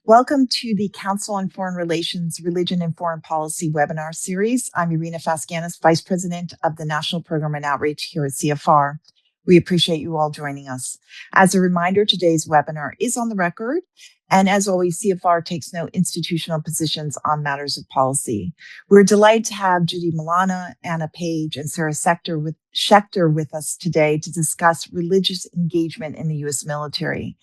Welcome to the Council on Foreign Relations, Religion and Foreign Policy webinar series. I'm Irina Faskianis, Vice President of the National Program and Outreach here at CFR. We appreciate you all joining us. As a reminder, today's webinar is on the record. And as always, CFR takes no institutional positions on matters of policy. We're delighted to have Judy Milana, Anna Page, and Sarah Schechter with us today to discuss religious engagement in the U.S. military.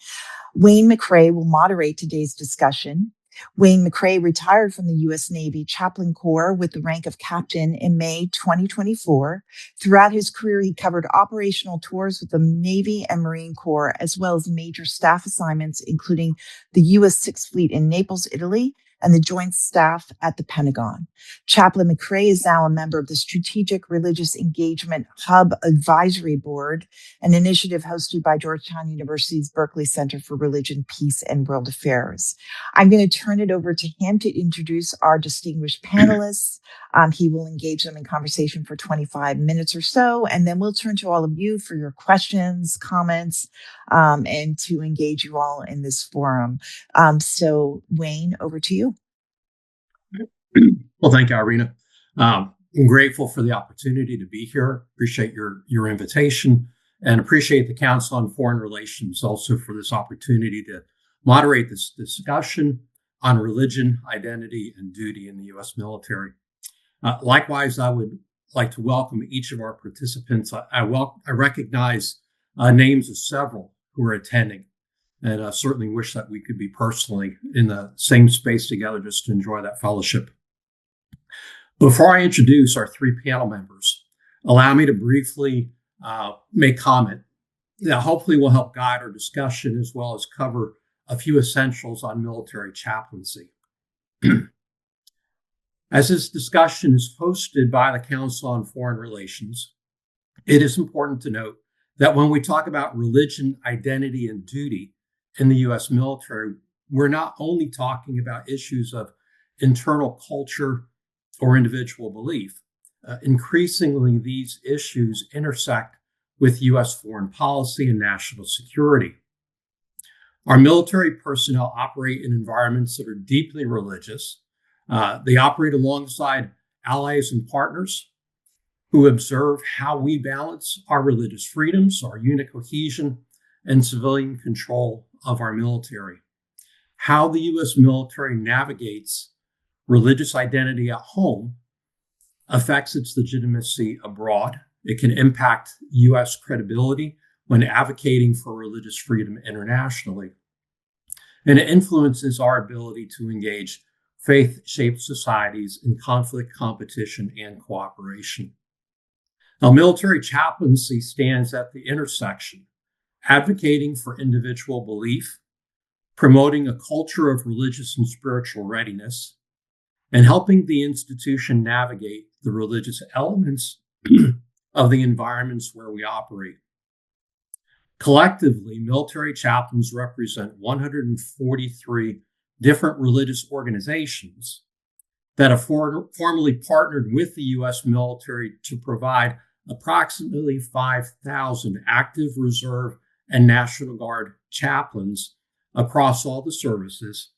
Wayne McCray will moderate today's discussion. Wayne McCray retired from the U.S. Navy Chaplain Corps with the rank of captain in May 2024. Throughout his career, he covered operational tours with the Navy and Marine Corps, as well as major staff assignments, including the U.S. Sixth Fleet in Naples, Italy, and the Joint Staff at the Pentagon. Chaplain McCray is now a member of the Strategic Religious Engagement Hub Advisory Board, an initiative hosted by Georgetown University's Berkeley Center for Religion, Peace, and World Affairs. I'm going to turn it over to him to introduce our distinguished panelists. He will engage them in conversation for 25 minutes or so, and then we'll turn to all of you for your questions, comments, and to engage you all in this forum. So, Wayne, over to you. Well, thank you, Irina. I'm grateful for the opportunity to be here. Appreciate your invitation and appreciate the Council on Foreign Relations also for this opportunity to moderate this discussion on religion, identity, and duty in the U.S. military. Likewise, I would like to welcome each of our participants. I recognize names of several who are attending, and I certainly wish that we could be personally in the same space together just to enjoy that fellowship. Before I introduce our three panel members, allow me to briefly make comment that hopefully will help guide our discussion as well as cover a few essentials on military chaplaincy. As this discussion is hosted by the Council on Foreign Relations, it is important to note that when we talk about religion, identity, and duty in the U.S. military, we're not only talking about issues of internal culture or individual belief. Increasingly, these issues intersect with U.S. foreign policy and national security. Our military personnel operate in environments that are deeply religious. They operate alongside allies and partners who observe how we balance our religious freedoms, our unit cohesion, and civilian control of our military. How the U.S. military navigates religious identity at home affects its legitimacy abroad. It can impact U.S. credibility when advocating for religious freedom internationally. And it influences our ability to engage faith-shaped societies in conflict, competition, and cooperation. Now, military chaplaincy stands at the intersection, advocating for individual belief, promoting a culture of religious and spiritual readiness, and helping the institution navigate the religious elements of the environments where we operate. Collectively, military chaplains represent 143 different religious organizations that have formally partnered with the U.S. military to provide approximately 5,000 active reserve and National Guard chaplains across all the services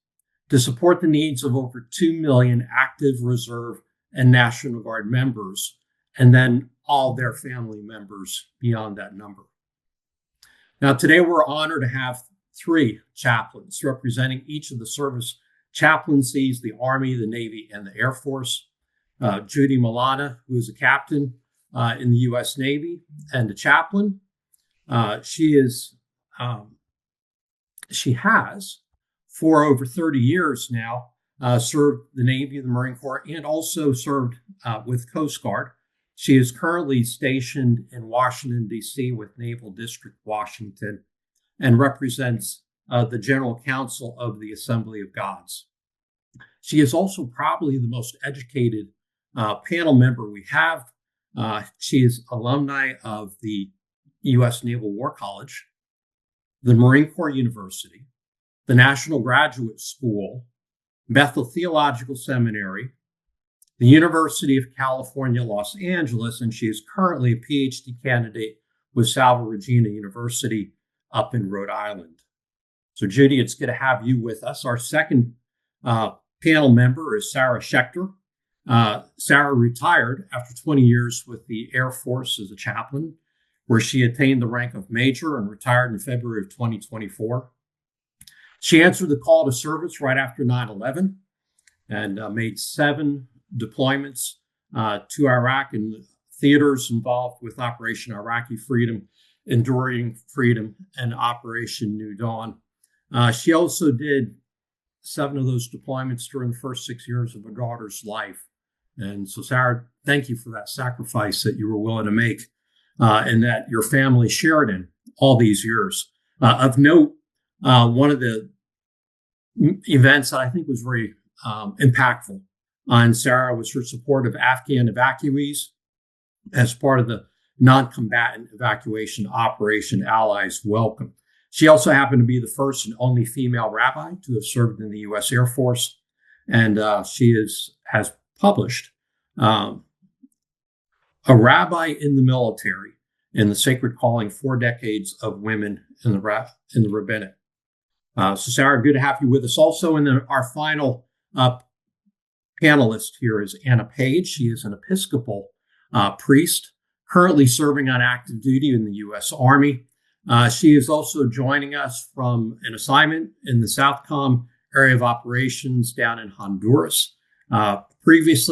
to support the needs of over 2 million active reserve and National Guard members, and then all their family members beyond that number. Now, today we're honored to have three chaplains representing each of the service chaplaincies, the Army, the Navy, and the Air Force. Judy Milana, who is a captain in the U.S. Navy and a chaplain. She has, for over 30 years now, served the Navy, the Marine Corps, and also served with Coast Guard. She is currently stationed in Washington, D.C. with Naval District, Washington, and represents the General Council of the Assembly of Gods. She is also probably the most educated panel member we have. She is alumni of the U.S. Naval War College, the Marine Corps University, the National Graduate School, Bethel Theological Seminary, the University of California, Los Angeles, and she is currently a PhD candidate with Salve Regina University up in Rhode Island. So, Judy, it's good to have you with us. Our second panel member is Sarah Schechter. Sarah retired after 20 years with the Air Force as a chaplain, where she attained the rank of major and retired in February of 2024. She answered the call to service right after 9/11 and made 7 deployments to Iraq and theaters involved with Operation Iraqi Freedom, Enduring Freedom, and Operation New Dawn. She also did 7 of those deployments during the first 6 years of her daughter's life. And so, Sarah, thank you for that sacrifice that you were willing to make and that your family shared in all these years. Of note, one of the events that I think was very impactful on Sarah was her support of Afghan evacuees as part of the non-combatant evacuation Operation Allies Welcome. She also happened to be the first and only female rabbi to have served in the U.S. Air Force, and she has published A Rabbi in the Military in the Sacred Calling, 4 Decades of Women in the Rabbinate. So, Sarah, good to have you with us. Also, our final panelist here is Anna Page. She is an Episcopal priest, currently serving on active duty in the U.S. Army. She is also joining us from an assignment in the Southcom area of operations down in Honduras. Previous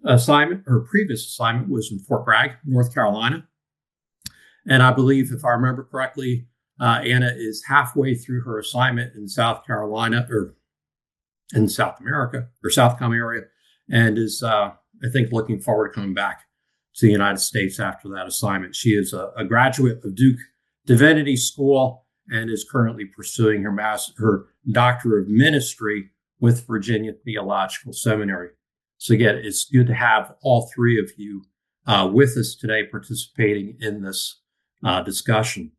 assignment was in Fort Bragg, North Carolina. And I believe, if I remember correctly, Anna is halfway through her assignment in South Carolina, or in South America, or Southcom area, and is, I think, looking forward to coming back to the United States after that assignment. She is a graduate of Duke Divinity School and is currently pursuing her Doctor of Ministry with Virginia Theological Seminary. So again, it's good to have all 3 of you with us today participating in this discussion.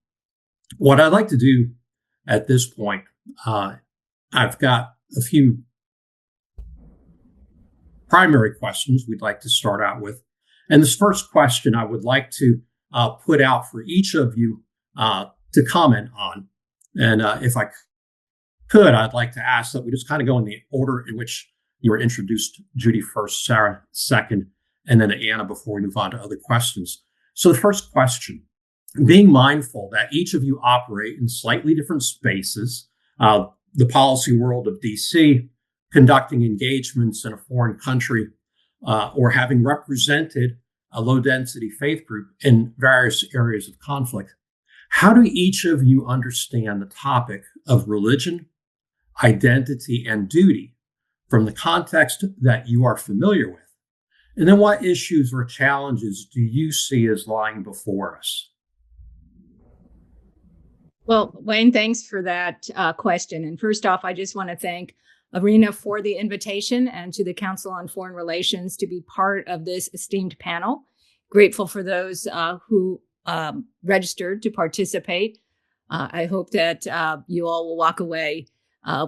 What I'd like to do at this point, I've got a few primary questions we'd like to start out with. And this first question I would like to put out for each of you to comment on. And if I could, I'd like to ask that we just kind of go in the order in which you were introduced. Judy first, Sarah second, and then Anna before we move on to other questions. So the first question, being mindful that each of you operate in slightly different spaces, the policy world of DC, conducting engagements in a foreign country, or having represented a low-density faith group in various areas of conflict. How do each of you understand the topic of religion, identity, and duty from the context that you are familiar with? And then what issues or challenges do you see as lying before us? Well, Wayne, thanks for that question. And first off, I just want to thank Irina for the invitation and to the Council on Foreign Relations to be part of this esteemed panel. Grateful for those who registered to participate. I hope that you all will walk away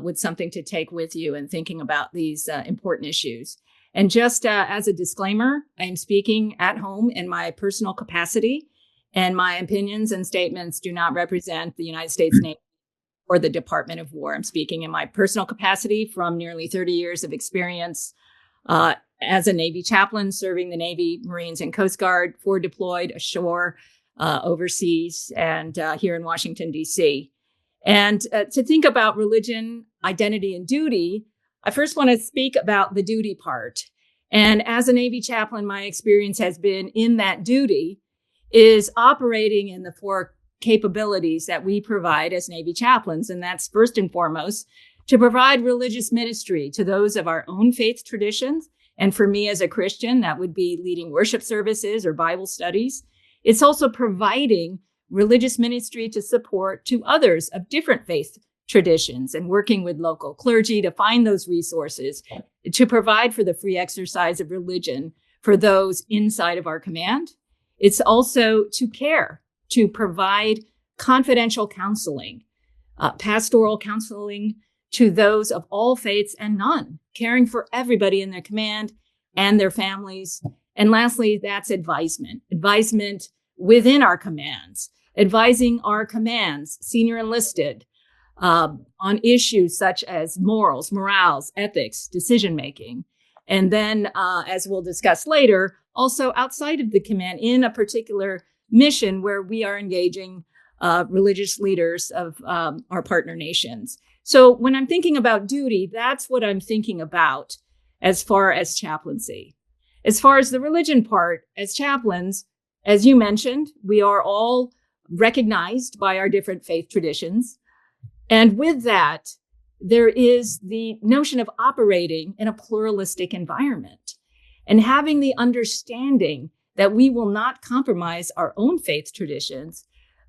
with something to take with you in thinking about these important issues. And just as a disclaimer, I'm speaking at home in my personal capacity, and my opinions and statements do not represent the United States Navy or the Department of War. I'm speaking in my personal capacity from nearly 30 years of experience as a Navy chaplain, serving the Navy, Marines, and Coast Guard, forward deployed, ashore, overseas, and here in Washington, D.C. And to think about religion, identity, and duty, I first want to speak about the duty part. And as a Navy chaplain, my experience has been in that duty is operating in the 4 capabilities that we provide as Navy chaplains. And that's first and foremost to provide religious ministry to those of our own faith traditions. And for me as a Christian, that would be leading worship services or Bible studies. It's also providing religious ministry to support to others of different faith traditions and working with local clergy to find those resources to provide for the free exercise of religion for those inside of our command. It's also to care, to provide confidential counseling, pastoral counseling to those of all faiths and none, caring for everybody in their command and their families. And lastly, that's advisement within our commands, advising our commands, senior enlisted, on issues such as morals, ethics, decision making. And then, as we'll discuss later, also outside of the command in a particular mission where we are engaging religious leaders of our partner nations. So when I'm thinking about duty, that's what I'm thinking about as far as chaplaincy. As far as the religion part, as chaplains, as you mentioned, we are all recognized by our different faith traditions. And with that, there is the notion of operating in a pluralistic environment and having the understanding that we will not compromise our own faith traditions,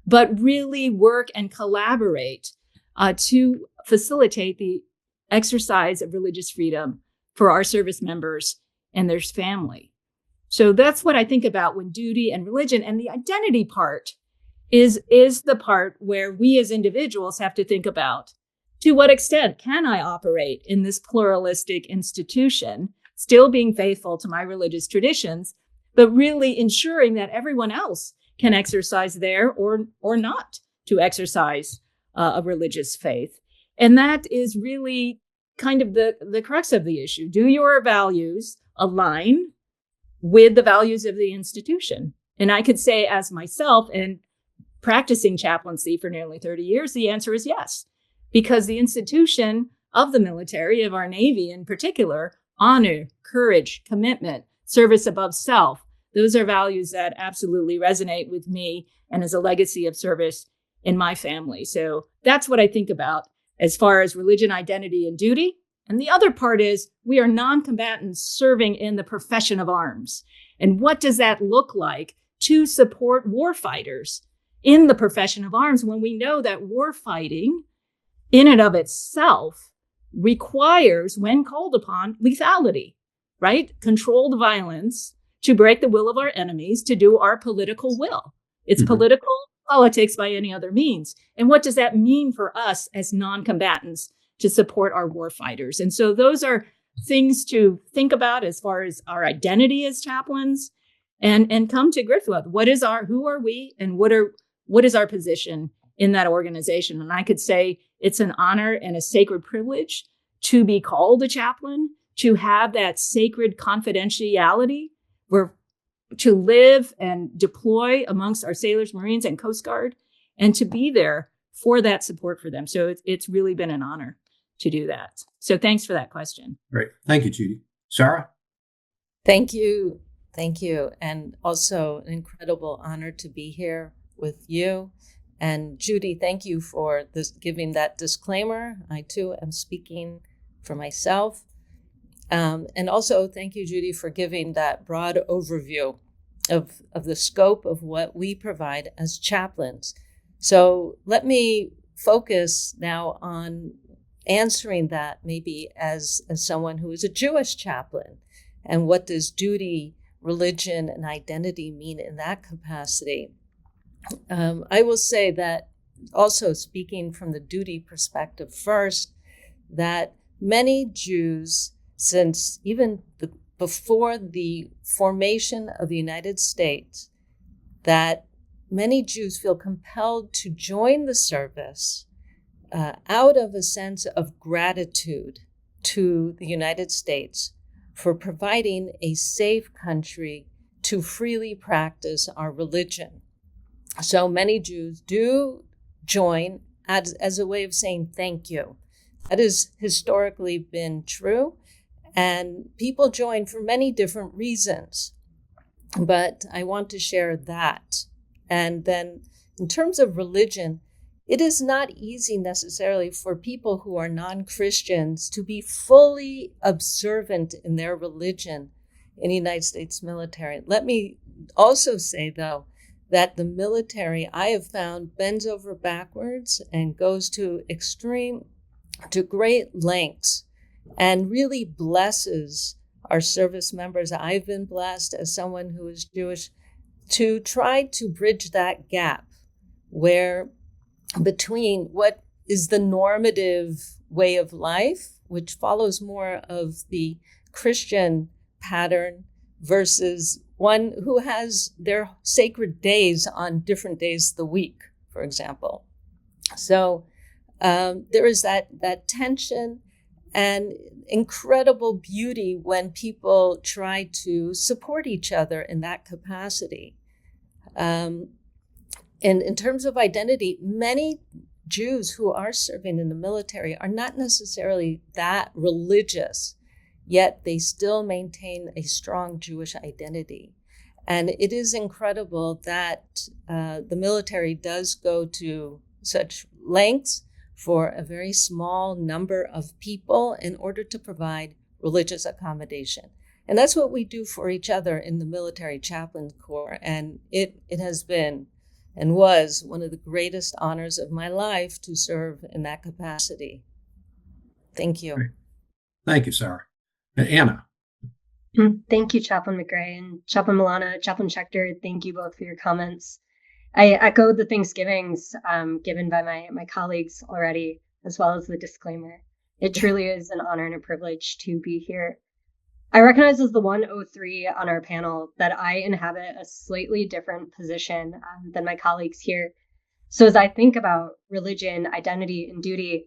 but really work and collaborate to facilitate the exercise of religious freedom for our service members and their family. So that's what I think about when duty and religion, and the identity part is the part where we as individuals have to think about, to what extent can I operate in this pluralistic institution, still being faithful to my religious traditions, but really ensuring that everyone else can exercise their or not to exercise a religious faith. And that is really kind of the crux of the issue. Do your values align with the values of the institution? And I could say, as myself and practicing chaplaincy for nearly 30 years, the answer is yes, because the institution of the military, of our Navy in particular, honor, courage, commitment, service above self, those are values that absolutely resonate with me and as a legacy of service in my family. So that's what I think about as far as religion, identity, and duty. And the other part is we are non-combatants serving in the profession of arms. And what does that look like to support war fighters in the profession of arms when we know that war fighting in and of itself requires, when called upon, lethality, right? Controlled violence to break the will of our enemies, to do our political will. It's politics by any other means. And what does that mean for us as non-combatants to support our war fighters? And so those are things to think about as far as our identity as chaplains, and come to grips with. Who are we, and what is our position in that organization? And I could say it's an honor and a sacred privilege to be called a chaplain, to have that sacred confidentiality where to live and deploy amongst our sailors, Marines, and Coast Guard, and to be there for that support for them. So it's really been an honor to do that. So thanks for that question. Great. Thank you, Judy. Sarah? Thank you. Thank you. And also an incredible honor to be here with you. And Judy, thank you for giving that disclaimer. I too am speaking for myself. And also thank you, Judy, for giving that broad overview of the scope of what we provide as chaplains. So let me focus now on answering that maybe as someone who is a Jewish chaplain. And what does duty, religion, and identity mean in that capacity? I will say that also, speaking from the duty perspective first, that many Jews, since even before the formation of the United States, that many Jews feel compelled to join the service out of a sense of gratitude to the United States for providing a safe country to freely practice our religion. So many Jews do join as a way of saying thank you. That has historically been true, and people join for many different reasons. But I want to share that. And then in terms of religion, it is not easy necessarily for people who are non-Christians to be fully observant in their religion in the United States military. Let me also say, though, that the military, I have found, bends over backwards and goes to great lengths and really blesses our service members. I've been blessed as someone who is Jewish to try to bridge that gap where between what is the normative way of life, which follows more of the Christian pattern, versus one who has their sacred days on different days of the week, for example. So there is that tension and incredible beauty when people try to support each other in that capacity. And in terms of identity, many Jews who are serving in the military are not necessarily that religious, yet they still maintain a strong Jewish identity. And it is incredible that the military does go to such lengths for a very small number of people in order to provide religious accommodation. And that's what we do for each other in the Military Chaplain Corps. And it has been and was one of the greatest honors of my life to serve in that capacity. Thank you. Great. Thank you, Sarah. And Anna. Thank you, Chaplain McRae and Chaplain Milana, Chaplain Schechter. Thank you both for your comments. I echoed the Thanksgivings given by my colleagues already, as well as the disclaimer. It truly is an honor and a privilege to be here. I recognize as the 103 on our panel that I inhabit a slightly different position than my colleagues here. So as I think about religion, identity, and duty,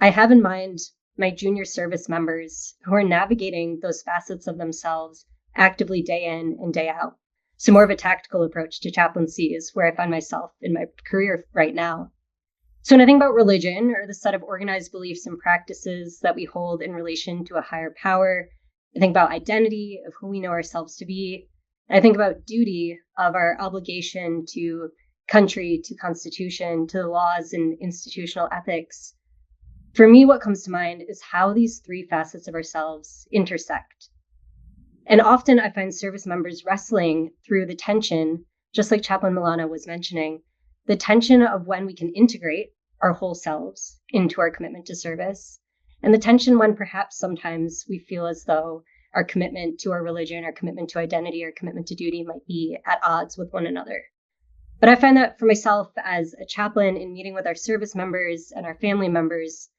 I have in mind my junior service members who are navigating those facets of themselves actively day in and day out. So more of a tactical approach to chaplaincy is where I find myself in my career right now. So when I think about religion, or the set of organized beliefs and practices that we hold in relation to a higher power, I think about identity of who we know ourselves to be. And I think about duty of our obligation to country, to constitution, to the laws and institutional ethics. For me, what comes to mind is how these three facets of ourselves intersect. And often I find service members wrestling through the tension, just like Chaplain Milana was mentioning, the tension of when we can integrate our whole selves into our commitment to service, and the tension when perhaps sometimes we feel as though our commitment to our religion, our commitment to identity, our commitment to duty might be at odds with one another. But I find that for myself as a chaplain in meeting with our service members and our family members,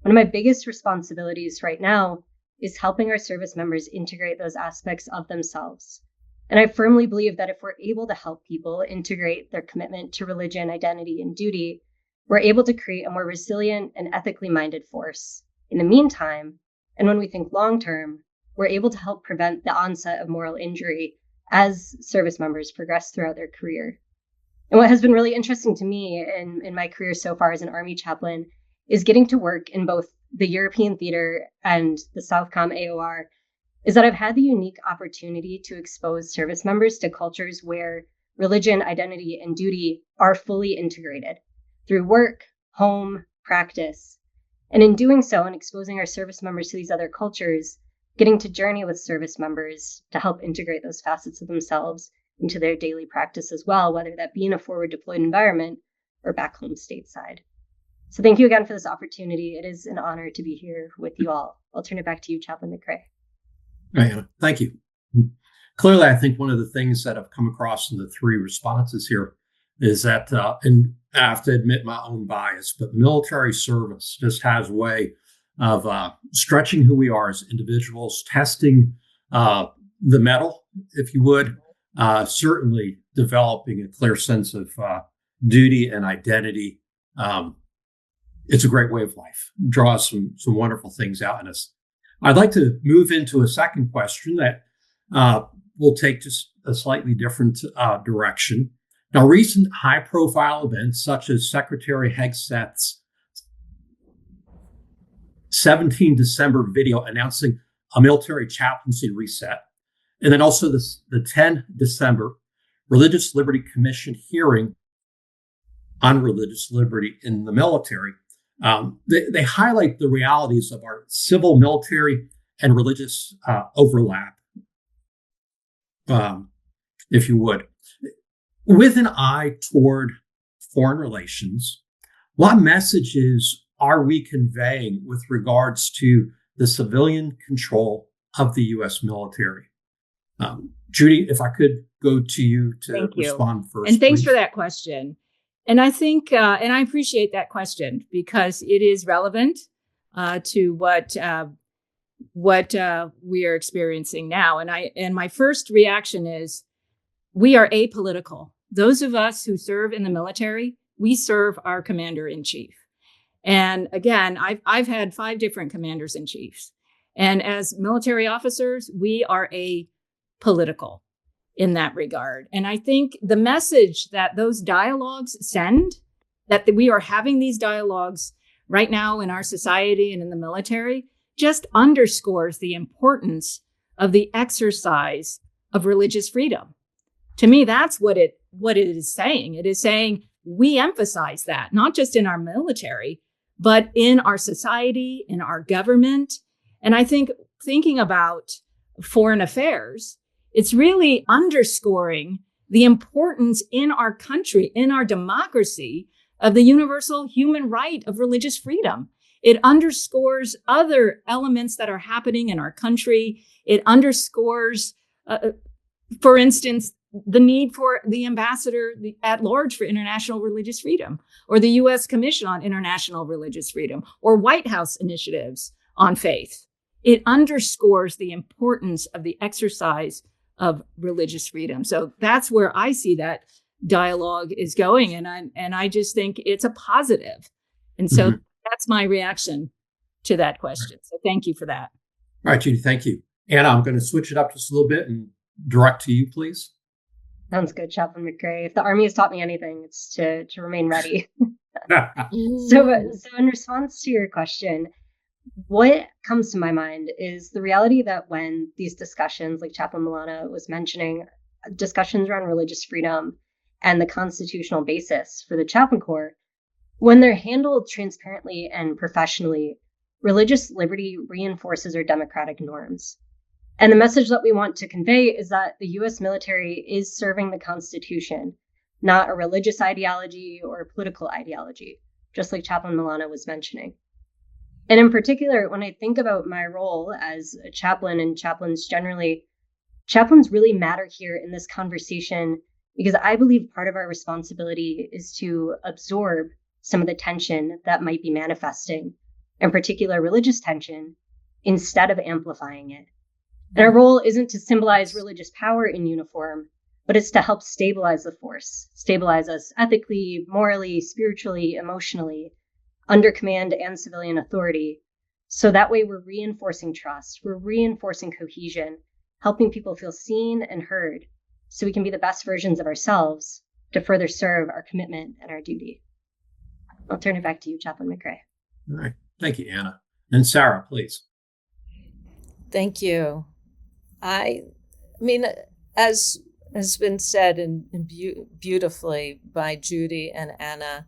one of my biggest responsibilities right now is helping our service members integrate those aspects of themselves. And I firmly believe that if we're able to help people integrate their commitment to religion, identity, and duty, we're able to create a more resilient and ethically minded force. In the meantime, and when we think long-term, we're able to help prevent the onset of moral injury as service members progress throughout their career. And what has been really interesting to me in my career so far as an Army chaplain is getting to work in both the European theater and the Southcom AOR, is that I've had the unique opportunity to expose service members to cultures where religion, identity, and duty are fully integrated through work, home, practice. And in doing so and exposing our service members to these other cultures, getting to journey with service members to help integrate those facets of themselves into their daily practice as well, whether that be in a forward deployed environment or back home stateside. So thank you again for this opportunity. It is an honor to be here with you all. I'll turn it back to you, Chaplain McRae. Anna, thank you. Clearly, I think one of the things that I've come across in the three responses here is that, and I have to admit my own bias, but military service just has a way of stretching who we are as individuals, testing the mettle, if you would, certainly developing a clear sense of duty and identity. It's a great way of life. Draws some wonderful things out in us. I'd like to move into a second question that will take just a slightly different direction. Now, recent high-profile events such as Secretary Hegseth's 17 December video announcing a military chaplaincy reset, and then also the 10 December Religious Liberty Commission hearing on religious liberty in the military. They highlight the realities of our civil, military, and religious overlap, if you would. With an eye toward foreign relations, what messages are we conveying with regards to the civilian control of the U.S. military? Judy, if I could go to you to respond first. And thanks please. for that question. And I think, and I appreciate that question because it is relevant to what we are experiencing now. And my first reaction is, we are apolitical. Those of us who serve in the military, we serve our commander in chief. And again, I've had 5 different commanders in chiefs. And as military officers, we are apolitical in that regard. And I think the message that those dialogues send, that we are having these dialogues right now in our society and in the military, just underscores the importance of the exercise of religious freedom. To me, that's what it is saying. It is saying we emphasize that, not just in our military, but in our society, in our government. And I think thinking about foreign affairs, it's really underscoring the importance in our country, in our democracy, of the universal human right of religious freedom. It underscores other elements that are happening in our country. It underscores, for instance, the need for the ambassador at large for international religious freedom, or the U.S. Commission on International Religious Freedom, or White House initiatives on faith. It underscores the importance of the exercise of religious freedom. So that's where I see that dialogue is going. And I just think it's a positive. And so that's my reaction to that question. So thank you for that. All right, Judy, thank you. Anna, I'm going to switch it up just a little bit and direct to you, please. Sounds good, Chaplain McGray. If the Army has taught me anything, it's to remain ready. So in response to your question, what comes to my mind is the reality that when these discussions, like Chaplain Milana was mentioning, discussions around religious freedom and the constitutional basis for the Chaplain Corps, when they're handled transparently and professionally, religious liberty reinforces our democratic norms. And the message that we want to convey is that the U.S. military is serving the Constitution, not a religious ideology or a political ideology, just like Chaplain Milana was mentioning. And in particular, when I think about my role as a chaplain and chaplains generally, chaplains really matter here in this conversation because I believe part of our responsibility is to absorb some of the tension that might be manifesting, in particular religious tension, instead of amplifying it. And our role isn't to symbolize religious power in uniform, but it's to help stabilize the force, stabilize us ethically, morally, spiritually, emotionally, under command and civilian authority. So that way we're reinforcing trust, we're reinforcing cohesion, helping people feel seen and heard, so we can be the best versions of ourselves to further serve our commitment and our duty. I'll turn it back to you, Chaplain McGray. All right. Thank you, Anna. And Sarah, please. Thank you. I mean, as has been said beautifully by Judy and Anna,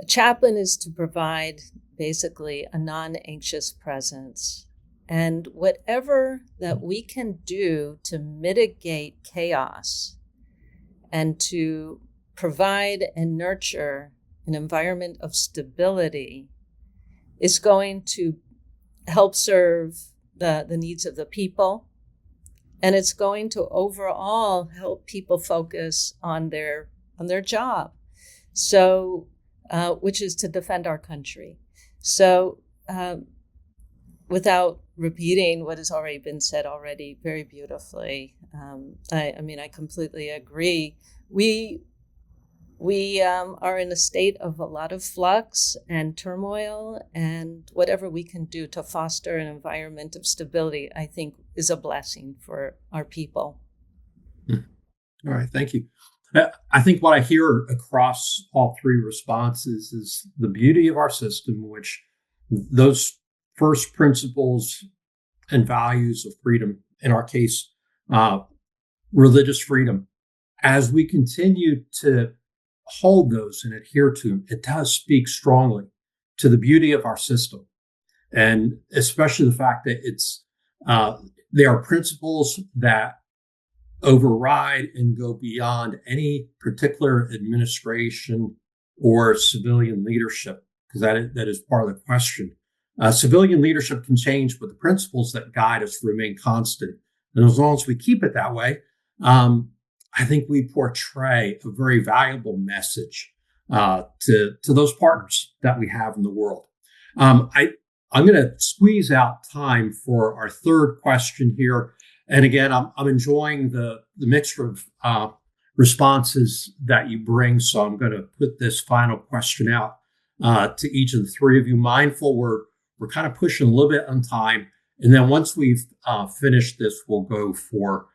a chaplain is to provide basically a non-anxious presence. And whatever that we can do to mitigate chaos and to provide and nurture an environment of stability is going to help serve the needs of the people. And it's going to overall help people focus on their job. So, which is to defend our country. So, without repeating what has already been said already very beautifully, I completely agree. We are in a state of a lot of flux and turmoil, and whatever we can do to foster an environment of stability, I think, is a blessing for our people. All right, thank you. I think what I hear across all 3 responses is the beauty of our system, which those first principles and values of freedom, in our case, religious freedom, as we continue to hold those and adhere to them, it does speak strongly to the beauty of our system. And especially the fact that they are principles that override and go beyond any particular administration or civilian leadership, because that is part of the question. Civilian leadership can change, but the principles that guide us remain constant. And as long as we keep it that way, I think we portray a very valuable message to those partners that we have in the world. I'm going to squeeze out time for our third question here. And again, I'm enjoying the mixture of responses that you bring. So I'm going to put this final question out. to each of the three of you. Mindful, we're kind of pushing a little bit on time, and then once we've finished this, we'll go for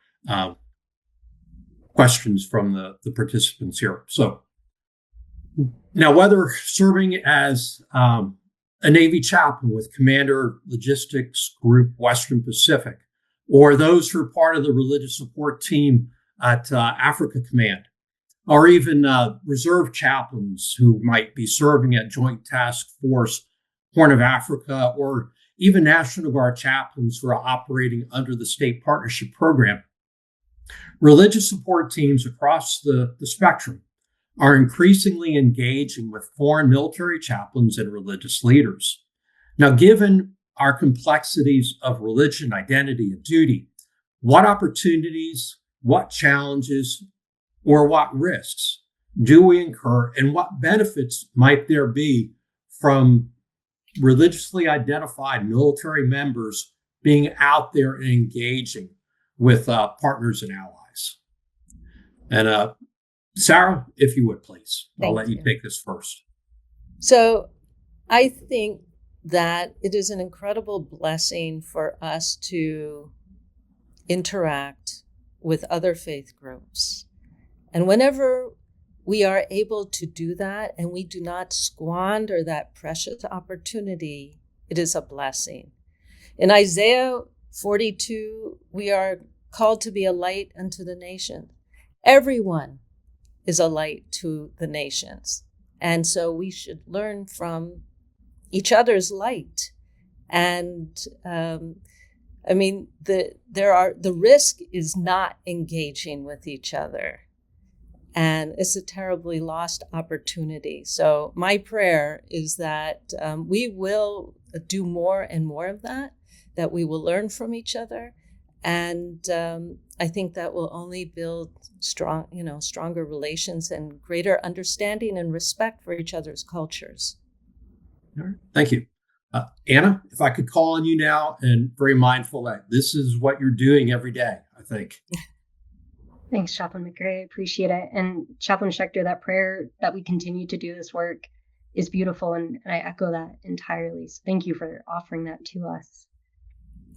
questions from the participants here. So now, whether serving as a Navy chaplain with Commander Logistics Group Western Pacific, or those who are part of the religious support team at Africa Command, or even reserve chaplains who might be serving at Joint Task Force Horn of Africa, or even National Guard chaplains who are operating under the State Partnership Program. Religious support teams across the spectrum are increasingly engaging with foreign military chaplains and religious leaders. Now, given our complexities of religion, identity, and duty, what opportunities, what challenges, or what risks do we incur, and what benefits might there be from religiously identified military members being out there and engaging with partners and allies? And Sarah, if you would, please. I'll let you take this first. So I think that it is an incredible blessing for us to interact with other faith groups. And whenever we are able to do that and we do not squander that precious opportunity, it is a blessing. In Isaiah 42, we are called to be a light unto the nations. Everyone is a light to the nations. And so we should learn from each other's light. And I mean, the risk is not engaging with each other. And it's a terribly lost opportunity. So my prayer is that we will do more and more of that we will learn from each other. And I think that will only build stronger relations and greater understanding and respect for each other's cultures. All right. Thank you. Anna, if I could call on you now, and very mindful that this is what you're doing every day, I think. Thanks, Chaplain McRae. I appreciate it. And Chaplain Schechter, that prayer that we continue to do this work is beautiful, and I echo that entirely. So thank you for offering that to us.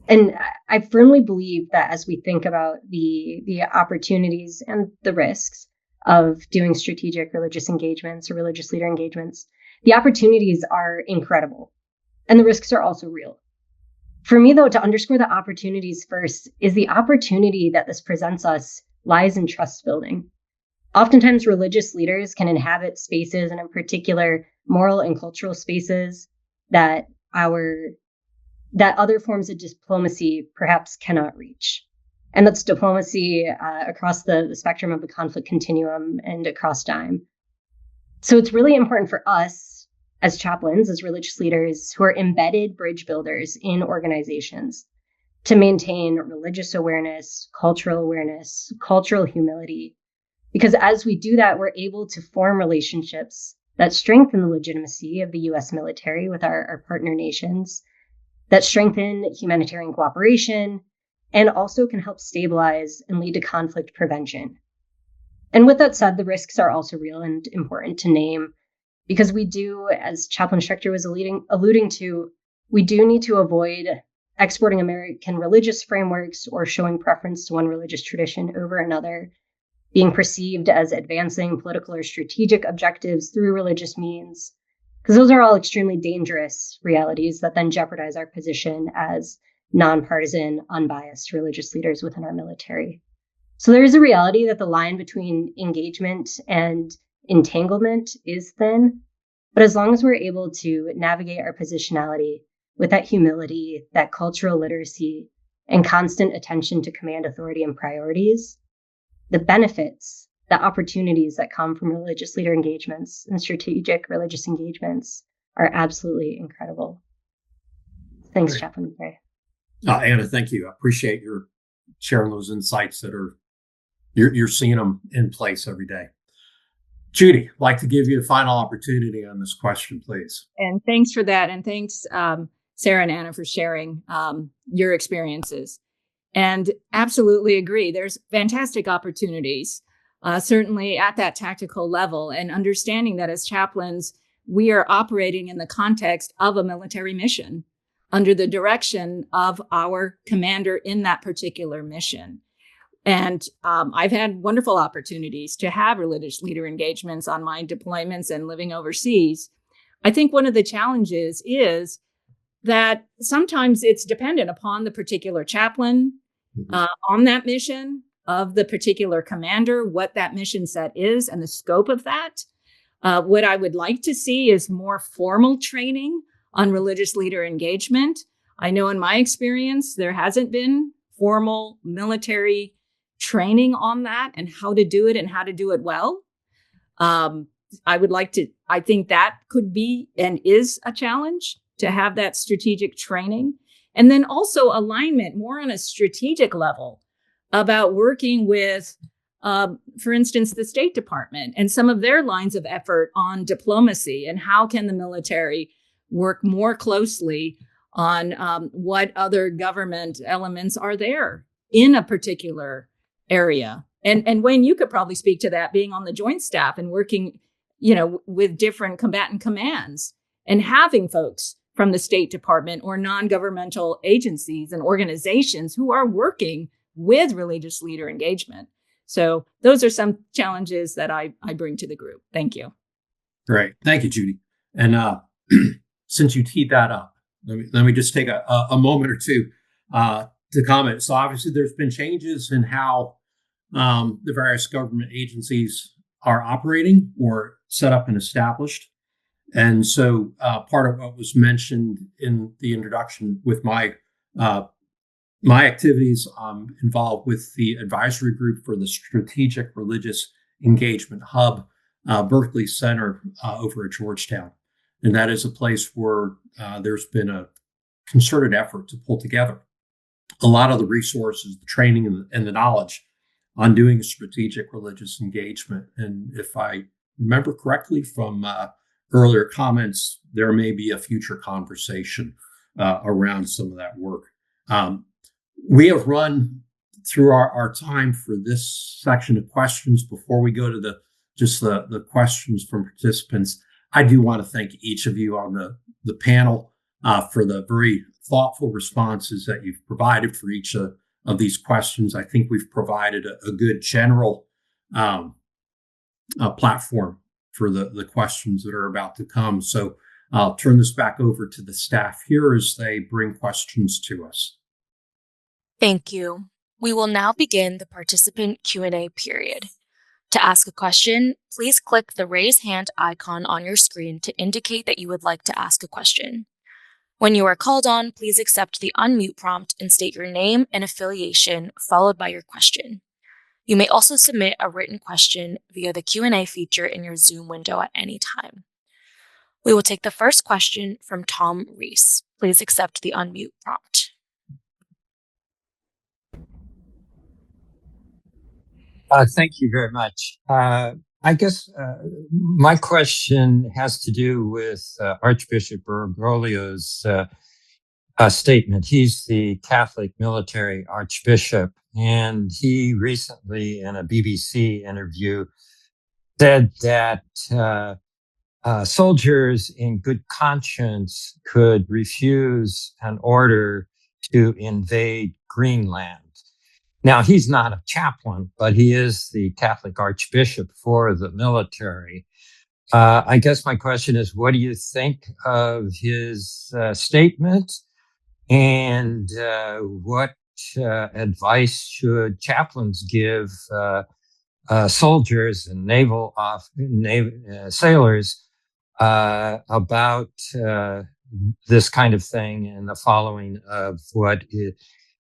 And I firmly believe that as we think about the opportunities and the risks of doing strategic religious engagements or religious leader engagements, the opportunities are incredible and the risks are also real. For me, though, to underscore the opportunities first is the opportunity that this presents us lies in trust building. Oftentimes, religious leaders can inhabit spaces, and in particular, moral and cultural spaces that other forms of diplomacy perhaps cannot reach. And that's diplomacy across the spectrum of the conflict continuum and across time. So it's really important for us as chaplains, as religious leaders who are embedded bridge builders in organizations, to maintain religious awareness, cultural humility. Because as we do that, we're able to form relationships that strengthen the legitimacy of the U.S. military with our partner nations, that strengthen humanitarian cooperation, and also can help stabilize and lead to conflict prevention. And with that said, the risks are also real and important to name, because we do, as Chaplain Schechter was alluding to, we do need to avoid exporting American religious frameworks or showing preference to one religious tradition over another, being perceived as advancing political or strategic objectives through religious means, because those are all extremely dangerous realities that then jeopardize our position as nonpartisan, unbiased religious leaders within our military. So there is a reality that the line between engagement and entanglement is thin, but as long as we're able to navigate our positionality with that humility, that cultural literacy, and constant attention to command authority and priorities, the benefits, the opportunities that come from religious leader engagements and strategic religious engagements are absolutely incredible. Thanks, Great. Chaplain McRae. Anna, thank you. I appreciate your sharing those insights that you're seeing them in place every day. Judy, I'd like to give you a final opportunity on this question, please. And thanks for that. And thanks, Sarah and Anna, for sharing your experiences. And absolutely agree. There's fantastic opportunities, certainly at that tactical level, and understanding that as chaplains, we are operating in the context of a military mission under the direction of our commander in that particular mission. And I've had wonderful opportunities to have religious leader engagements on my deployments and living overseas. I think one of the challenges is that sometimes it's dependent upon the particular chaplain on that mission, of the particular commander, what that mission set is and the scope of that. What I would like to see is more formal training on religious leader engagement. I know in my experience, there hasn't been formal military training on that and how to do it and how to do it well. I think that could be and is a challenge to have that strategic training. And then also alignment more on a strategic level about working with, for instance, the State Department and some of their lines of effort on diplomacy, and how can the military work more closely on what other government elements are there in a particular area. And Wayne, you could probably speak to that, being on the Joint Staff and working, with different combatant commands and having folks from the State Department or non-governmental agencies and organizations who are working with religious leader engagement. So those are some challenges that I bring to the group. Thank you. Great. Thank you, Judy. And since you teed that up, let me just take a moment or two to comment. So obviously there's been changes in how the various government agencies are operating or set up and established. And so part of what was mentioned in the introduction with my activities involved with the advisory group for the Strategic Religious Engagement Hub, Berkeley Center over at Georgetown. And that is a place where there's been a concerted effort to pull together a lot of the resources, the training, and the knowledge on doing strategic religious engagement. And if I remember correctly from earlier comments, there may be a future conversation around some of that work. We have run through our time for this section of questions. Before we go to the questions from participants, I do want to thank each of you on the panel for the very thoughtful responses that you've provided for each of these questions. I think we've provided a good general platform for the questions that are about to come. So I'll turn this back over to the staff here as they bring questions to us. Thank you. We will now begin the participant Q&A period. To ask a question, please click the raise hand icon on your screen to indicate that you would like to ask a question. When you are called on, please accept the unmute prompt and state your name and affiliation, followed by your question. You may also submit a written question via the Q&A feature in your Zoom window at any time. We will take the first question from Tom Reese. Please accept the unmute prompt. Thank you very much. I guess my question has to do with Archbishop Bergoglio's statement. He's the Catholic military archbishop, and he recently, in a BBC interview, said that soldiers in good conscience could refuse an order to invade Greenland. Now, he's not a chaplain, but he is the Catholic archbishop for the military. I guess my question is, what do you think of his statement? And what advice should chaplains give soldiers and naval sailors about this kind of thing and the following of what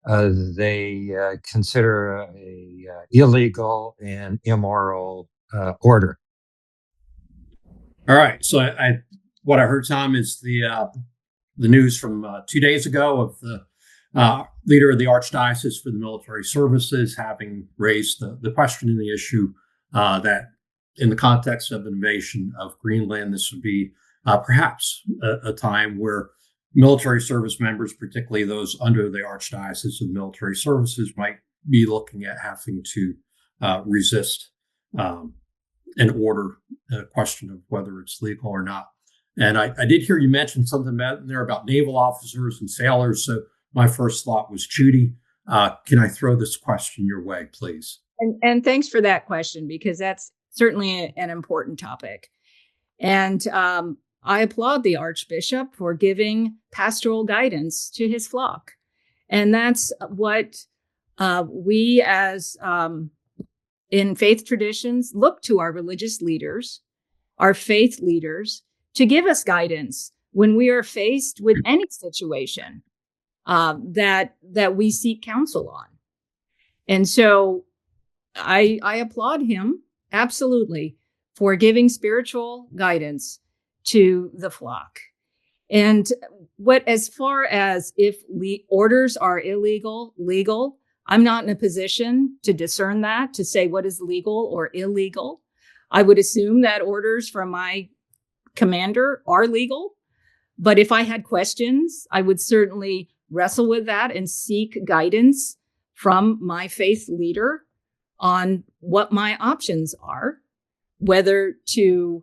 they consider a illegal and immoral order? All right. So what I heard, Tom, is the news from 2 days ago of the leader of the Archdiocese for the Military Services having raised the question and the issue that in the context of invasion of Greenland, this would be perhaps a time where military service members, particularly those under the Archdiocese of Military Services, might be looking at having to resist an order, a question of whether it's legal or not. And I did hear you mention something about there about naval officers and sailors. So my first thought was Judy. Can I throw this question your way, please? And thanks for that question, because that's certainly an important topic. And I applaud the Archbishop for giving pastoral guidance to his flock. And that's what we as in faith traditions look to our religious leaders, our faith leaders, to give us guidance when we are faced with any situation that we seek counsel on. And so I applaud him absolutely for giving spiritual guidance to the flock. And as far as if orders are illegal, legal, I'm not in a position to discern that, to say what is legal or illegal. I would assume that orders from my commander are legal. But if I had questions, I would certainly wrestle with that and seek guidance from my faith leader on what my options are, whether to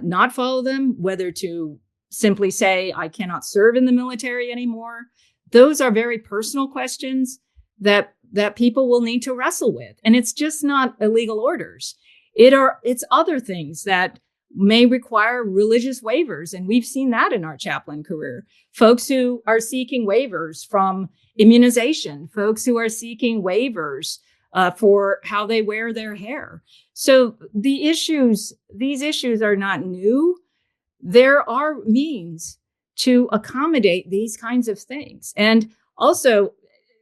not follow them, whether to simply say, I cannot serve in the military anymore. Those are very personal questions that people will need to wrestle with. And it's just not illegal orders. It's other things that may require religious waivers. And we've seen that in our chaplain career. Folks who are seeking waivers from immunization, folks who are seeking waivers for how they wear their hair. So these issues are not new. There are means to accommodate these kinds of things. And also,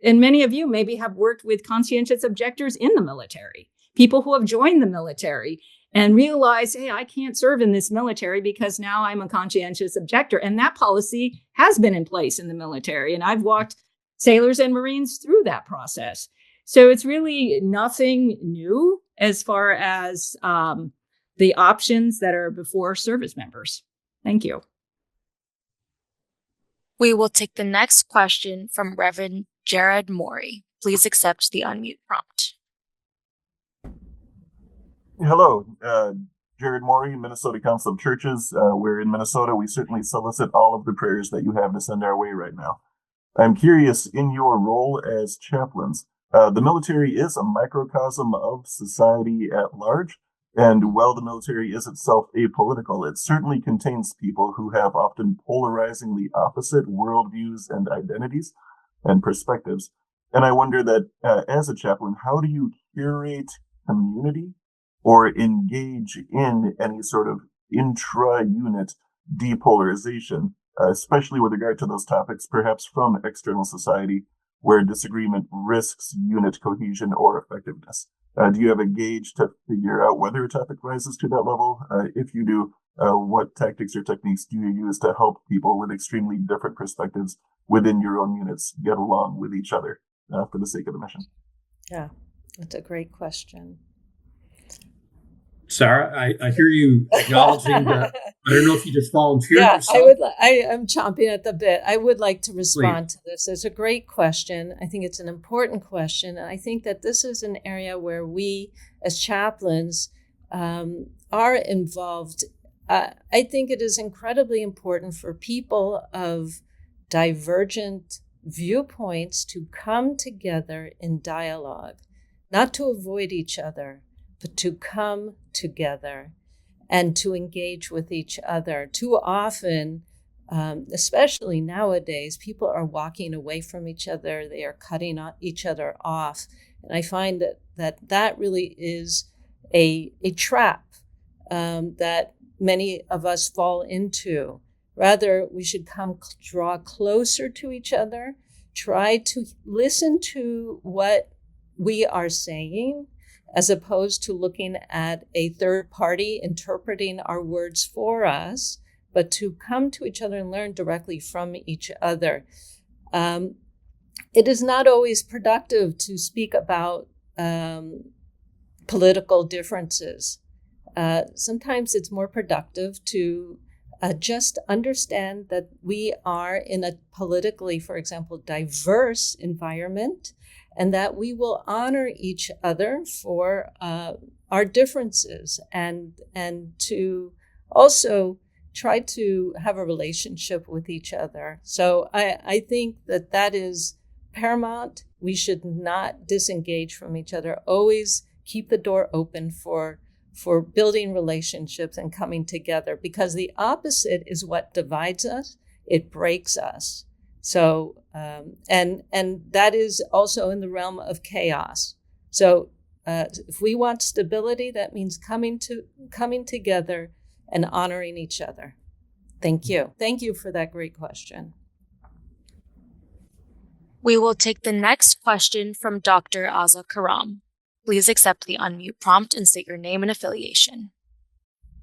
and many of you maybe have worked with conscientious objectors in the military, people who have joined the military and realize, hey, I can't serve in this military because now I'm a conscientious objector. And that policy has been in place in the military. And I've walked sailors and Marines through that process. So it's really nothing new as far as the options that are before service members. Thank you. We will take the next question from Reverend Jared Morey. Please accept the unmute prompt. Hello, Jared Morey, Minnesota Council of Churches. We're in Minnesota. We certainly solicit all of the prayers that you have to send our way right now. I'm curious, in your role as chaplains, the military is a microcosm of society at large. And while the military is itself apolitical, it certainly contains people who have often polarizingly opposite worldviews and identities and perspectives. And I wonder that as a chaplain, how do you curate community or engage in any sort of intra-unit depolarization, especially with regard to those topics, perhaps from external society, where disagreement risks unit cohesion or effectiveness? Do you have a gauge to figure out whether a topic rises to that level? If you do, what tactics or techniques do you use to help people with extremely different perspectives within your own units get along with each other for the sake of the mission? Yeah, that's a great question. Sarah, I hear you acknowledging that. I don't know if you just volunteered yourself. I'm chomping at the bit. I would like to respond to this. It's a great question. I think it's an important question. And I think that this is an area where we as chaplains are involved. I think it is incredibly important for people of divergent viewpoints to come together in dialogue, not to avoid each other, but to come together and to engage with each other. Too often, especially nowadays, people are walking away from each other. They are cutting each other off. And I find that really is a trap that many of us fall into. Rather, we should draw closer to each other, try to listen to what we are saying, as opposed to looking at a third party interpreting our words for us, but to come to each other and learn directly from each other. It is not always productive to speak about political differences. Sometimes it's more productive to just understand that we are in a politically, for example, diverse environment, and that we will honor each other for our differences, and to also try to have a relationship with each other. So I think that is paramount. We should not disengage from each other. Always keep the door open for building relationships and coming together, because the opposite is what divides us. It breaks us. So, and that is also in the realm of chaos. So, if we want stability, that means coming together and honoring each other. Thank you. Thank you for that great question. We will take the next question from Dr. Aza Karam. Please accept the unmute prompt and state your name and affiliation.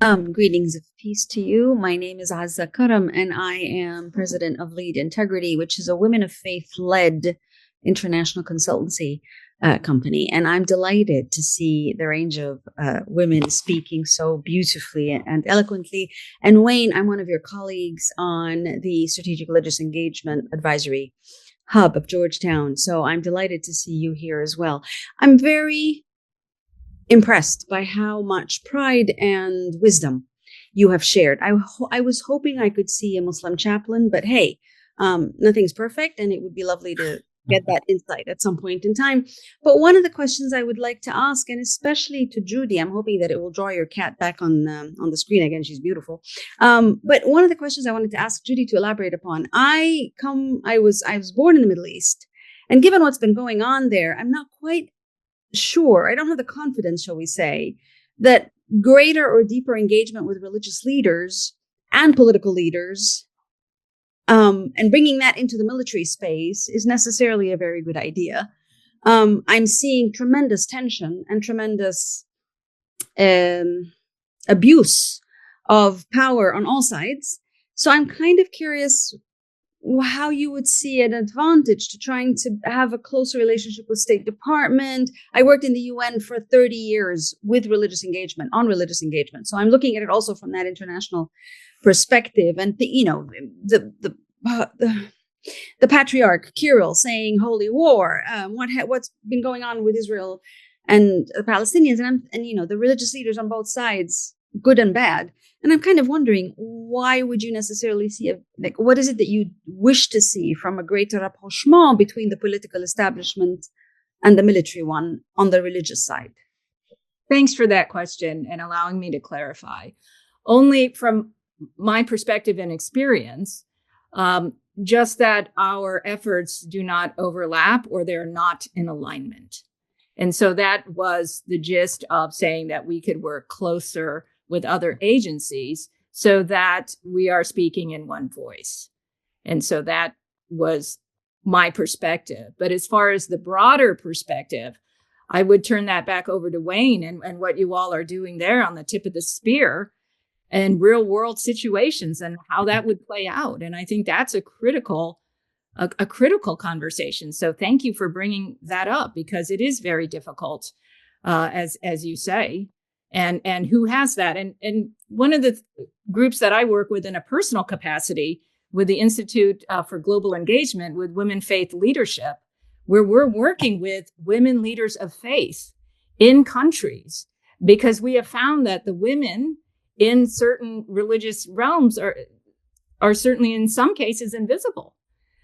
Greetings of peace to you. My name is Azza Karam, and I am president of Lead Integrity, which is a women of faith-led international consultancy company. And I'm delighted to see the range of women speaking so beautifully and eloquently. And Wayne, I'm one of your colleagues on the Strategic Religious Engagement Advisory Hub of Georgetown. So I'm delighted to see you here as well. I'm very impressed by how much pride and wisdom you have shared. I was hoping I could see a Muslim chaplain, but hey, nothing's perfect, and it would be lovely to get that insight at some point in time. But one of the questions I would like to ask, and especially to Judy, I'm hoping that it will draw your cat back on the screen again. She's beautiful. But one of the questions I wanted to ask Judy to elaborate upon, I was born in the Middle East, and given what's been going on there, I'm not quite sure. I don't have the confidence, shall we say, that greater or deeper engagement with religious leaders and political leaders and bringing that into the military space is necessarily a very good idea. I'm seeing tremendous tension and tremendous abuse of power on all sides. So I'm kind of curious how you would see an advantage to trying to have a closer relationship with State Department. I worked in the UN for 30 years with religious engagement, on religious engagement. So I'm looking at it also from that international perspective. And the Patriarch Kirill saying holy war, what's been going on with Israel and the Palestinians, and the religious leaders on both sides, good and bad. And I'm kind of wondering, why would you necessarily see what is it that you wish to see from a greater rapprochement between the political establishment and the military one on the religious side? Thanks for that question and allowing me to clarify. Only from my perspective and experience, just that our efforts do not overlap or they're not in alignment. And so that was the gist of saying that we could work closer with other agencies so that we are speaking in one voice. And so that was my perspective. But as far as the broader perspective, I would turn that back over to Wayne and what you all are doing there on the tip of the spear and real world situations and how that would play out. And I think that's a critical conversation. So thank you for bringing that up, because it is very difficult, as you say. And who has that? And one of the groups that I work with in a personal capacity with the Institute for Global Engagement with Women Faith Leadership, where we're working with women leaders of faith in countries, because we have found that the women in certain religious realms are certainly in some cases invisible.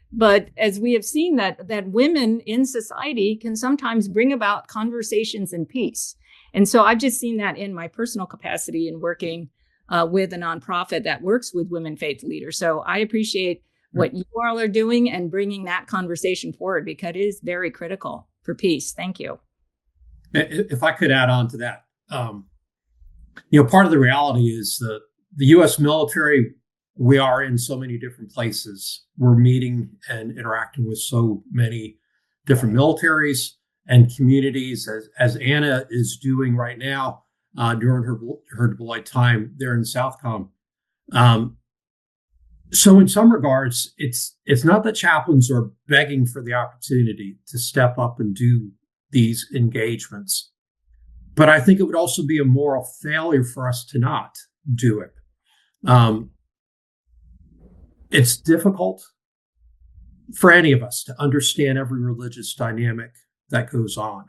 But as we have seen that women in society can sometimes bring about conversations and peace. And so I've just seen that in my personal capacity in working with a nonprofit that works with women faith leaders. So I appreciate what you all are doing and bringing that conversation forward, because it is very critical for peace. Thank you. If I could add on to that, part of the reality is that the U.S. military, we are in so many different places. We're meeting and interacting with so many different militaries and communities, as Anna is doing right now during her deployed time there in Southcom. So in some regards, it's not that chaplains are begging for the opportunity to step up and do these engagements, but I think it would also be a moral failure for us to not do it. It's difficult for any of us to understand every religious dynamic that goes on,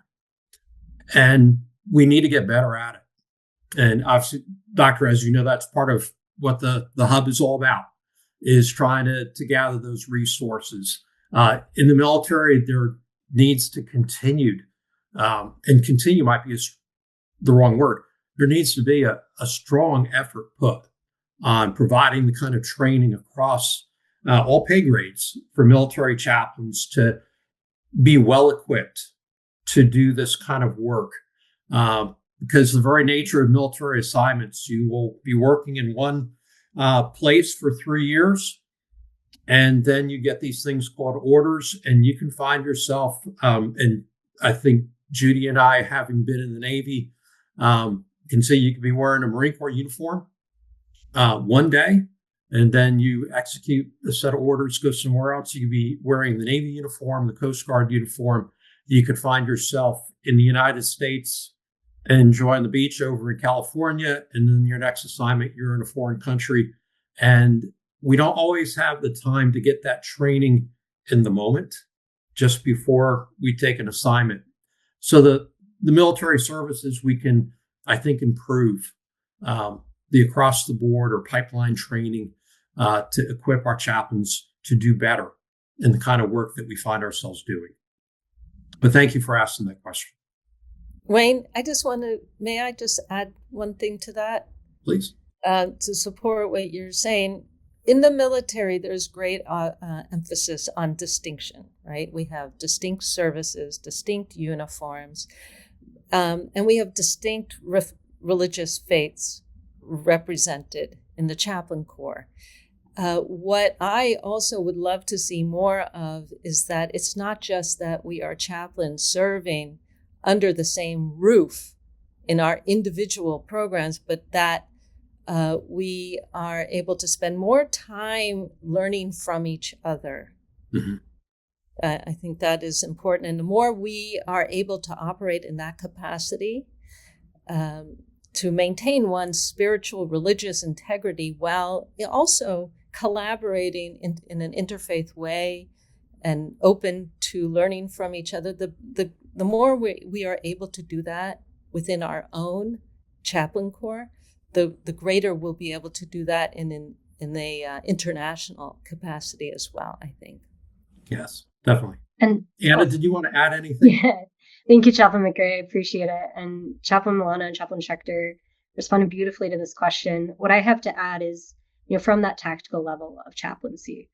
and we need to get better at it. And obviously, Doctor, as you know, that's part of what the hub is all about, is trying to gather those resources. In the military, there needs to and continue might be the wrong word. There needs to be a strong effort put on providing the kind of training across all pay grades for military chaplains to be well equipped to do this kind of work. Because the very nature of military assignments, you will be working in one place for 3 years, and then you get these things called orders, and you can find yourself, and I think Judy and I, having been in the Navy, can see you could be wearing a Marine Corps uniform one day, and then you execute a set of orders, go somewhere else. You could be wearing the Navy uniform, the Coast Guard uniform. You could find yourself in the United States enjoying the beach over in California, and then your next assignment, you're in a foreign country. And we don't always have the time to get that training in the moment just before we take an assignment. So the military services, we can, I think, improve the across the board or pipeline training to equip our chaplains to do better in the kind of work that we find ourselves doing. But thank you for asking that question. Wayne, may I just add one thing to that? Please. To support what you're saying. In the military, there's great emphasis on distinction, right? We have distinct services, distinct uniforms, and we have distinct religious faiths represented in the chaplain corps. What I also would love to see more of is that it's not just that we are chaplains serving under the same roof in our individual programs, but that we are able to spend more time learning from each other. Mm-hmm. I think that is important. And the more we are able to operate in that capacity, to maintain one's spiritual, religious integrity while also collaborating in an interfaith way and open to learning from each other, the more we are able to do that within our own chaplain corps, the greater we'll be able to do that in the international capacity as well, I think. Yes, definitely. And Anna, did you want to add anything? Yeah. Thank you, Chaplain McGray. I appreciate it. And Chaplain Milana and Chaplain Schechter responded beautifully to this question. What I have to add is, from that tactical level of chaplaincy,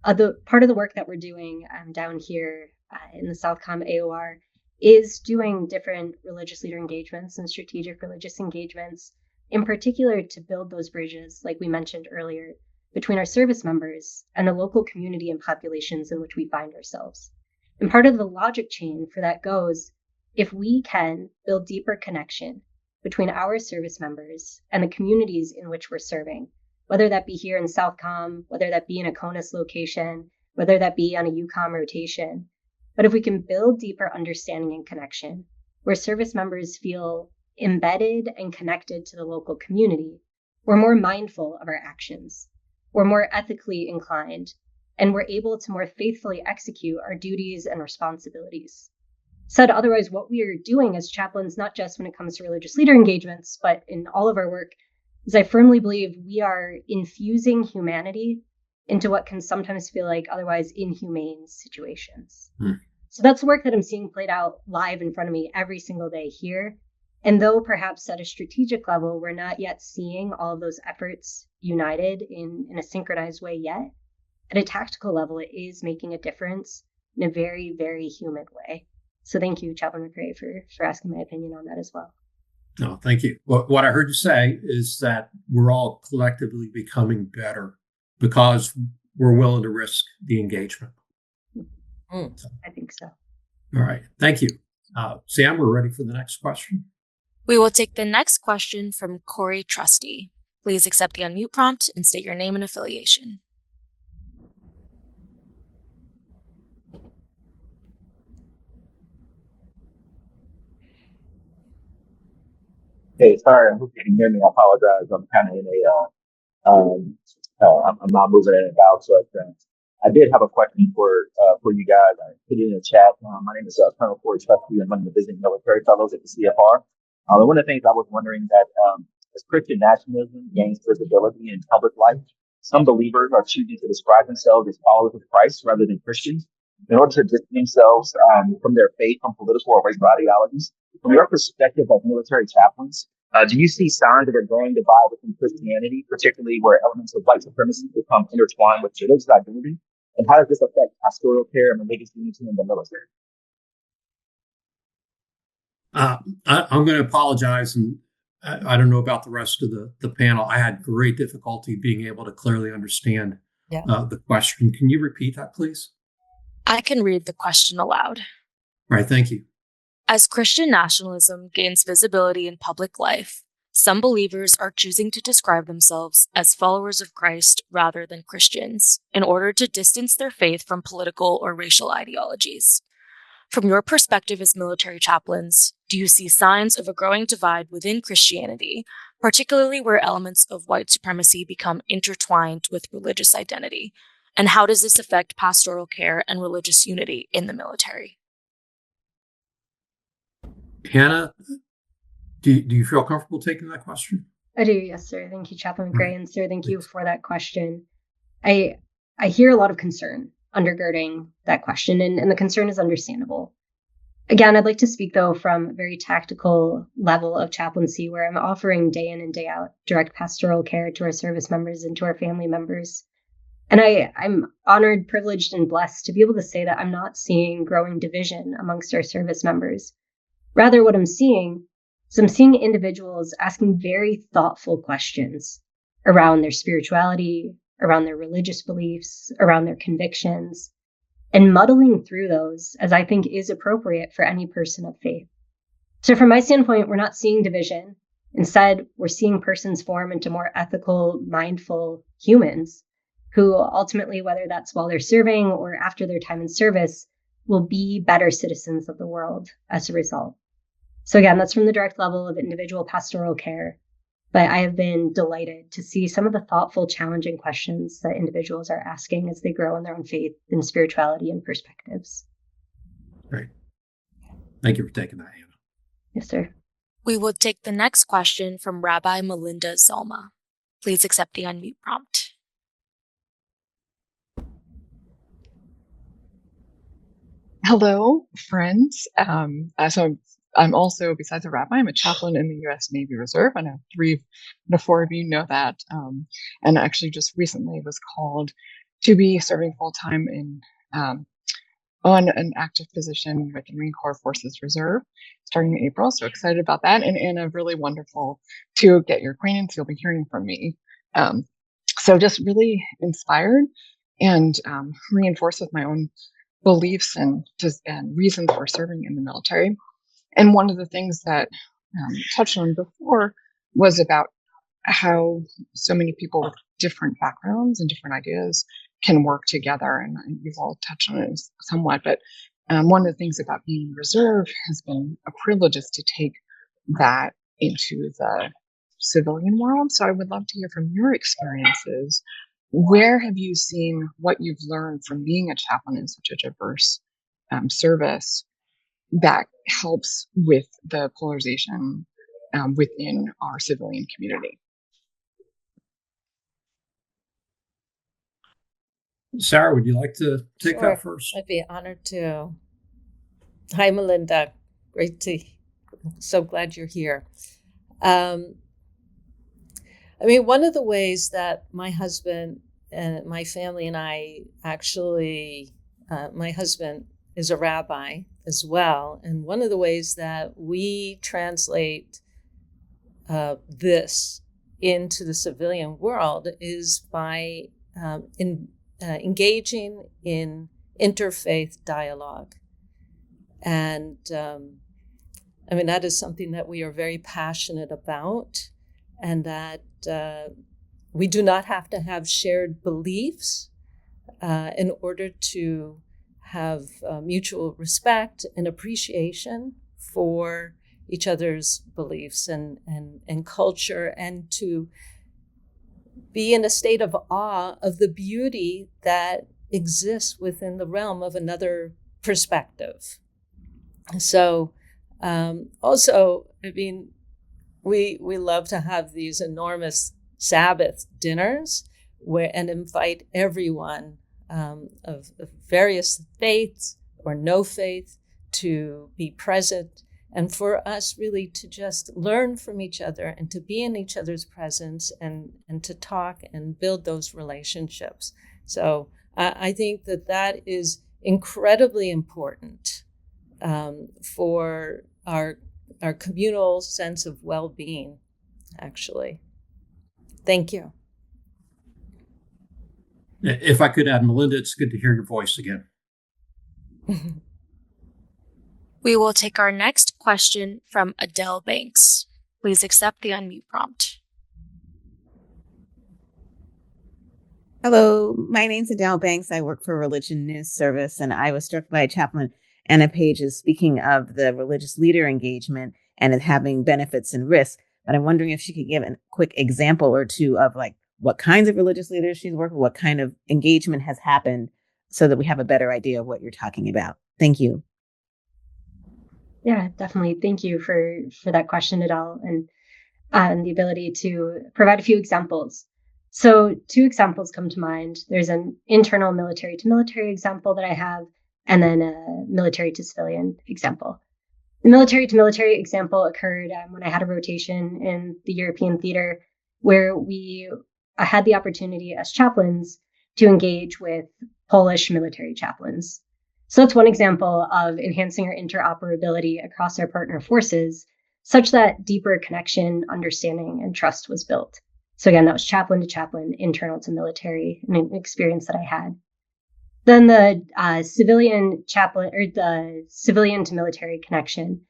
the part of the work that we're doing down here in the Southcom AOR is doing different religious leader engagements and strategic religious engagements, in particular to build those bridges, like we mentioned earlier, between our service members and the local community and populations in which we find ourselves. And part of the logic chain for that goes, if we can build deeper connection between our service members and the communities in which we're serving, whether that be here in Southcom, whether that be in a CONUS location, whether that be on a UCOM rotation. But if we can build deeper understanding and connection, where service members feel embedded and connected to the local community, we're more mindful of our actions, we're more ethically inclined, and we're able to more faithfully execute our duties and responsibilities. Said otherwise, what we are doing as chaplains, not just when it comes to religious leader engagements, but in all of our work, is I firmly believe we are infusing humanity into what can sometimes feel like otherwise inhumane situations. So that's work that I'm seeing played out live in front of me every single day here. And though perhaps at a strategic level, we're not yet seeing all of those efforts united in a synchronized way yet, at a tactical level, it is making a difference in a very, very human way. So thank you, Chaplain McRae, for asking my opinion on that as well. No, thank you. What I heard you say is that we're all collectively becoming better because we're willing to risk the engagement. I think so. All right. Thank you. Sam, we're ready for the next question. We will take the next question from Corey Trusty. Please accept the unmute prompt and state your name and affiliation. Hey, sorry, I hope you can hear me. I apologize. I'm kind of in I'm not moving in and out. So I did have a question for you guys. I put it in the chat. My name is Colonel Corey Trusty. I'm one of the visiting military fellows at the CFR. And one of the things I was wondering that as Christian nationalism gains visibility in public life, some believers are choosing to describe themselves as followers of Christ rather than Christians in order to distance themselves from their faith from political or racial ideologies. From your perspective as military chaplains, do you see signs of a growing divide within Christianity, particularly where elements of white supremacy become intertwined with religious identity? And how does this affect pastoral care and religious unity in the military? I'm going to apologize, and I don't know about the rest of the panel. I had great difficulty being able to clearly understand the question. Can you repeat that, please? I can read the question aloud. All right, thank you. As Christian nationalism gains visibility in public life, some believers are choosing to describe themselves as followers of Christ rather than Christians in order to distance their faith from political or racial ideologies. From your perspective as military chaplains, do you see signs of a growing divide within Christianity, particularly where elements of white supremacy become intertwined with religious identity? And how does this affect pastoral care and religious unity in the military? Hannah, do you feel comfortable taking that question? I do, yes, sir. Thank you, Chaplain McGray, and sir, thank you for that question. I hear a lot of concern undergirding that question, and the concern is understandable. Again, I'd like to speak, though, from a very tactical level of chaplaincy where I'm offering day in and day out direct pastoral care to our service members and to our family members. And I'm honored, privileged, and blessed to be able to say that I'm not seeing growing division amongst our service members. Rather, what I'm seeing is I'm seeing individuals asking very thoughtful questions around their spirituality, around their religious beliefs, around their convictions, and muddling through those as I think is appropriate for any person of faith. So from my standpoint, we're not seeing division. Instead, we're seeing persons form into more ethical, mindful humans who ultimately, whether that's while they're serving or after their time in service, will be better citizens of the world as a result. So again, that's from the direct level of individual pastoral care. But I have been delighted to see some of the thoughtful, challenging questions that individuals are asking as they grow in their own faith and spirituality and perspectives. Great. Thank you for taking that, Hannah. Yes, sir. We will take the next question from Rabbi Melinda Zalma. Please accept the unmute prompt. Hello, friends. So I'm also, besides a rabbi, I'm a chaplain in the U.S. Navy Reserve. I know 3 to 4 of you know that. And actually just recently was called to be serving full-time in on an active position with the Marine Corps Forces Reserve starting in April. So excited about that, and a really wonderful to get your acquaintance. You'll be hearing from me. So just really inspired and reinforced with my own beliefs and reasons for serving in the military. And one of the things that touched on before was about how so many people with different backgrounds and different ideas can work together. And you've all touched on it somewhat, but one of the things about being in reserve has been a privilege is to take that into the civilian world. So I would love to hear from your experiences. Where have you seen what you've learned from being a chaplain in such a diverse service that helps with the polarization within our civilian community? Sarah, would you like to take Sure. that first? I'd be honored to. Hi, Melinda. So glad you're here. One of the ways that my husband and my family and I actually, my husband is a rabbi as well. And one of the ways that we translate this into the civilian world is by engaging in interfaith dialogue. And that is something that we are very passionate about, and that we do not have to have shared beliefs in order to have mutual respect and appreciation for each other's beliefs and culture, and to be in a state of awe of the beauty that exists within the realm of another perspective. So also, we love to have these enormous Sabbath dinners and invite everyone of various faiths or no faith to be present, and for us really to just learn from each other and to be in each other's presence and to talk and build those relationships. So I think that is incredibly important for our communal sense of well-being, actually. Thank you. If I could add, Melinda, it's good to hear your voice again. We will take our next question from Adele Banks. Please accept the unmute prompt. Hello, my name's Adele Banks. I work for Religion News Service, and I was struck by Chaplain Anna Page's speaking of the religious leader engagement and it having benefits and risks. But I'm wondering if she could give a quick example or two of like what kinds of religious leaders she's worked with, what kind of engagement has happened, so that we have a better idea of what you're talking about. Thank you. Yeah, definitely. Thank you for that question, Adele, and the ability to provide a few examples. So 2 examples come to mind. There's an internal military to military example that I have, and then a military to civilian example. The military to military example occurred when I had a rotation in the European theater, where I had the opportunity as chaplains to engage with Polish military chaplains. So that's one example of enhancing our interoperability across our partner forces, such that deeper connection, understanding, and trust was built. So again, that was chaplain to chaplain, internal to military, an experience that I had. Then the civilian chaplain, or the civilian to military connection,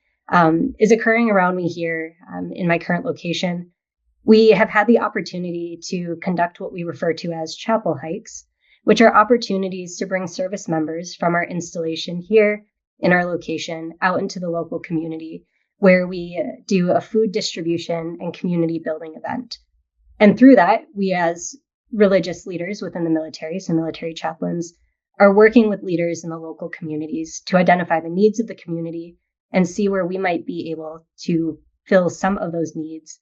is occurring around me here in my current location. We have had the opportunity to conduct what we refer to as chapel hikes, which are opportunities to bring service members from our installation here in our location out into the local community, where we do a food distribution and community building event. And through that, we as religious leaders within the military, so military chaplains, are working with leaders in the local communities to identify the needs of the community and see where we might be able to fill some of those needs,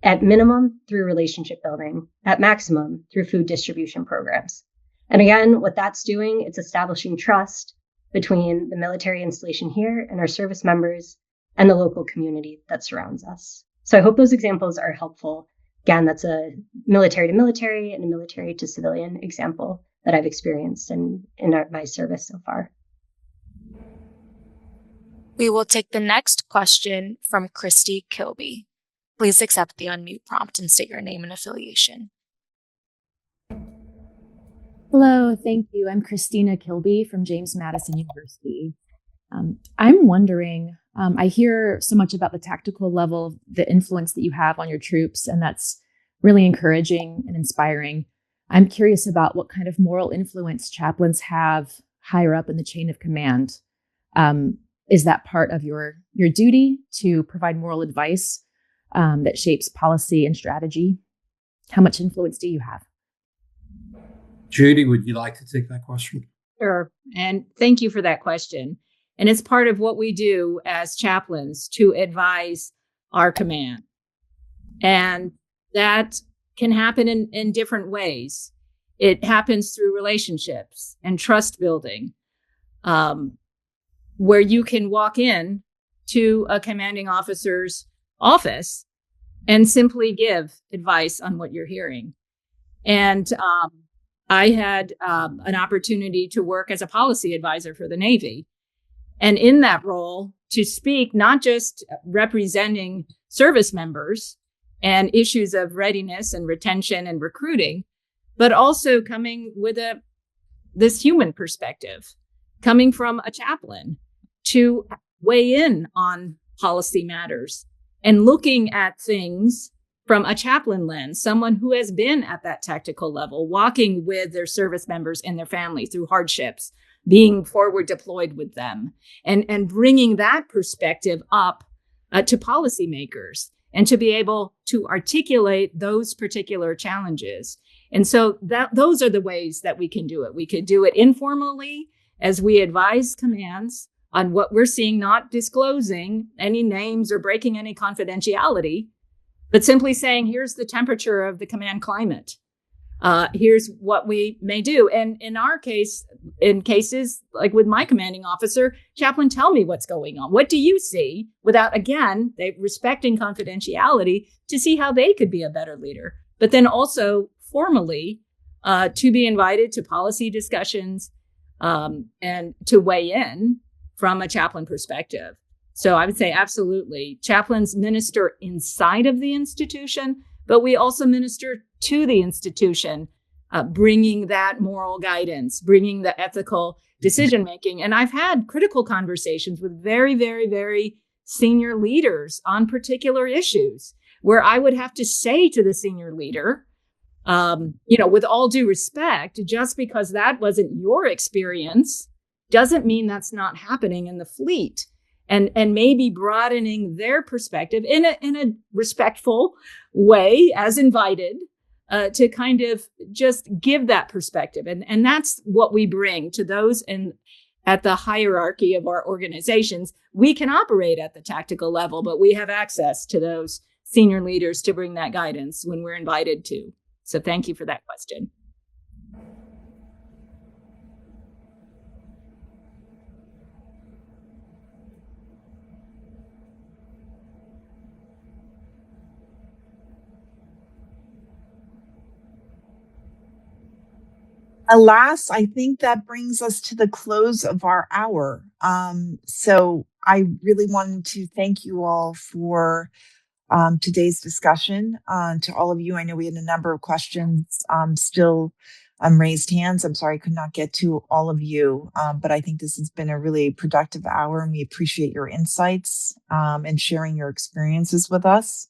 at minimum through relationship building, at maximum through food distribution programs. And again, what that's doing, it's establishing trust between the military installation here and our service members and the local community that surrounds us. So I hope those examples are helpful. Again, that's a military to military and a military to civilian example that I've experienced in my service so far. We will take the next question from Christy Kilby. Please accept the unmute prompt and state your name and affiliation. Hello, thank you. I'm Christina Kilby from James Madison University. I'm wondering, I hear so much about the tactical level, the influence that you have on your troops, and that's really encouraging and inspiring. I'm curious about what kind of moral influence chaplains have higher up in the chain of command. Is that part of your duty to provide moral advice that shapes policy and strategy? How much influence do you have? Judy, would you like to take that question? Sure. And thank you for that question. And it's part of what we do as chaplains to advise our command. And that can happen in different ways. It happens through relationships and trust building, where you can walk in to a commanding officer's office and simply give advice on what you're hearing. And I had an opportunity to work as a policy advisor for the Navy. And in that role, to speak not just representing service members and issues of readiness and retention and recruiting, but also coming with this human perspective, coming from a chaplain to weigh in on policy matters and looking at things from a chaplain lens, someone who has been at that tactical level, walking with their service members and their family through hardships, being forward deployed with them, and bringing that perspective up to policymakers and to be able to articulate those particular challenges. And so those are the ways that we can do it. We could do it informally as we advise commands on what we're seeing, not disclosing any names or breaking any confidentiality. but simply saying, here's the temperature of the command climate. Here's what we may do. And in our case, in cases like with my commanding officer, chaplain, tell me what's going on. What do you see? Without, again, they respecting confidentiality to see how they could be a better leader. But then also formally to be invited to policy discussions and to weigh in from a chaplain perspective. So I would say absolutely. Chaplains minister inside of the institution, but we also minister to the institution, bringing that moral guidance, bringing the ethical decision making. And I've had critical conversations with very, very, very senior leaders on particular issues where I would have to say to the senior leader, with all due respect, just because that wasn't your experience doesn't mean that's not happening in the fleet. And maybe broadening their perspective in a respectful way, as invited, to kind of just give that perspective. And that's what we bring to those at the hierarchy of our organizations. We can operate at the tactical level, but we have access to those senior leaders to bring that guidance when we're invited to. So thank you for that question. Alas, I think that brings us to the close of our hour. So I really wanted to thank you all for today's discussion. To all of you, I know we had a number of questions still raised hands. I'm sorry I could not get to all of you, but I think this has been a really productive hour, and we appreciate your insights and sharing your experiences with us.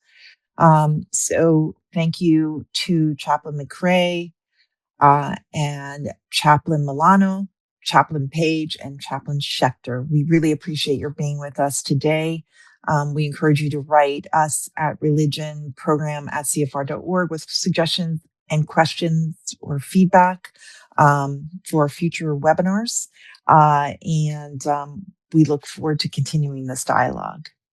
So thank you to Chaplain McRae, and Chaplain Milano, Chaplain Page, and Chaplain Schechter. We really appreciate your being with us today. We encourage you to write us at religionprogram@cfr.org with suggestions and questions or feedback for future webinars. And we look forward to continuing this dialogue.